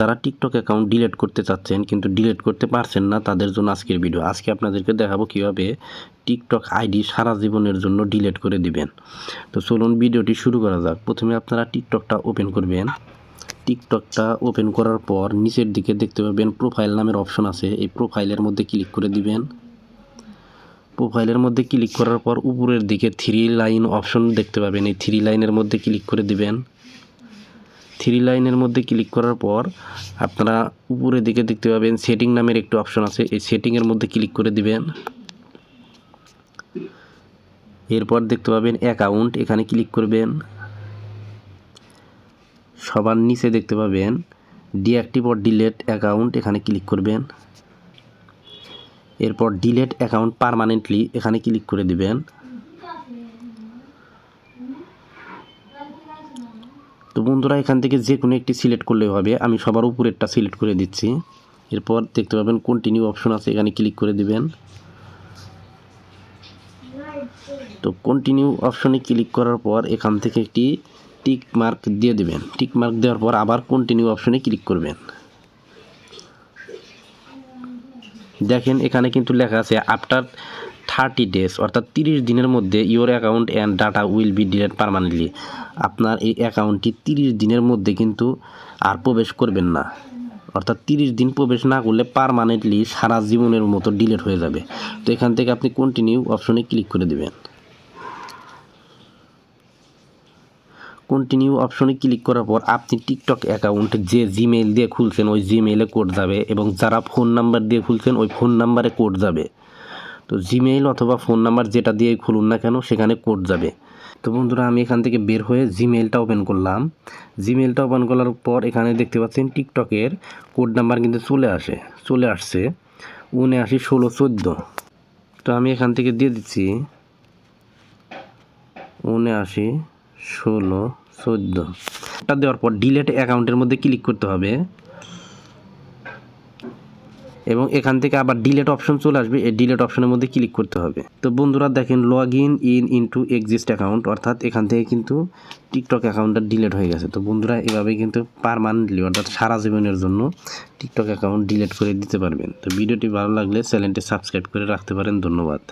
যারা TikTok account delete করতে চাচ্ছেন কিন্তু ডিলিট করতে পারছেন না, তাদের জন্য আজকের ভিডিও। আজকে আপনাদেরকে দেখাবো কিভাবে টিকটক আইডি সারা জীবনের জন্য ডিলিট করে দিবেন। তো চলুন ভিডিওটি শুরু করা যাক। প্রথমে আপনারা টিকটকটা ওপেন করবেন। টিকটকটা ওপেন করার পর নিচের দিকে দেখতে পাবেন প্রোফাইল নামের অপশন আছে, এই প্রোফাইলের মধ্যে ক্লিক করে দিবেন। প্রোফাইলের মধ্যে ক্লিক করার পর উপরের দিকে 3 লাইন অপশন দেখতে পাবেন, এই 3 লাইনের মধ্যে ক্লিক করে দিবেন। 3 লাইনের মধ্যে ক্লিক করার পর আপনারা উপরের দিকে দেখতে পাবেন সেটিং নামের একটি অপশন আছে, এই সেটিংয়ের মধ্যে ক্লিক করে দিবেন। এরপর দেখতে পাবেন অ্যাকাউন্ট, এখানে ক্লিক করবেন। সবার নিচে দেখতে পাবেন ডিঅ্যাক্টিভ অর ডিলেট অ্যাকাউন্ট, এখানে ক্লিক করবেন। এরপর ডিলেট অ্যাকাউন্ট পার্মানেন্টলি, এখানে ক্লিক করে দিবেন। তো বন্ধুরা, এখান থেকে যে কোনো একটি সিলেক্ট করলে হবে, আমি সবার উপরেরটা সিলেক্ট করে দিচ্ছি। এরপর দেখতে পাবেন কন্টিনিউ অপশন আছে, এখানে ক্লিক করে দিবেন। তো কন্টিনিউ অপশনে ক্লিক করার পর এখান থেকে একটি টিক মার্ক দিয়ে দিবেন। টিক মার্ক দেওয়ার পর আবার কন্টিনিউ অপশনে ক্লিক করবেন। দেখেন এখানে কিন্তু লেখা আছে আফটার 30 ডেজ, অর্থাৎ 30 দিনের মধ্যে your account and data will be delete permanently. আপনার এই অ্যাকাউন্টটি 30 দিনের মধ্যে কিন্তু আর প্রবেশ করবেন না, অর্থাৎ 30 দিন প্রবেশ না করলে পার্মানেন্টলি সারা জীবনের মতো ডিলিট হয়ে যাবে। তো এখান থেকে আপনি কন্টিনিউ অপশনে ক্লিক করে দেবেন। কন্টিনিউ অপশনে ক্লিক করার পর আপনি টিকটক অ্যাকাউন্ট যে জিমেইল দিয়ে খুলছেন ওই জিমেইলে কোড যাবে, এবং যারা ফোন নাম্বার দিয়ে খুলছেন ওই ফোন নাম্বারে কোড যাবে। তো জিমেইল অথবা ফোন নাম্বার যেটা দিয়ে খুলুন না কেন সেখানে কোড যাবে। তো বন্ধুরা, আমি এখান থেকে বের হয়ে জিমেইলটা ওপেন করলাম। জিমেইলটা ওপেন করার পর এখানে দেখতে পাচ্ছেন টিকটকের কোড নাম্বার কিন্তু চলে আসছে 791614। তো আমি এখান থেকে দিয়ে দিচ্ছি 791614। এটা দেওয়ার পর ডিলেট অ্যাকাউন্টের মধ্যে ক্লিক করতে হবে, এবং এখান থেকে আবার ডিলেট অপশন চলে আসবে, এই ডিলেট অপশনের মধ্যে ক্লিক করতে হবে। তো বন্ধুরা দেখেন log in into exist account, অর্থাৎ এখান থেকে কিন্তু টিকটক অ্যাকাউন্টটা ডিলেট হয়ে গেছে। তো বন্ধুরা, এভাবে কিন্তু পার্মানেন্টলি অর্থাৎ সারা জীবনের জন্য টিকটক অ্যাকাউন্ট ডিলেট করে দিতে পারবেন। তো ভিডিওটি ভালো লাগলে চ্যানেলটি সাবস্ক্রাইব করে রাখতে পারেন। ধন্যবাদ।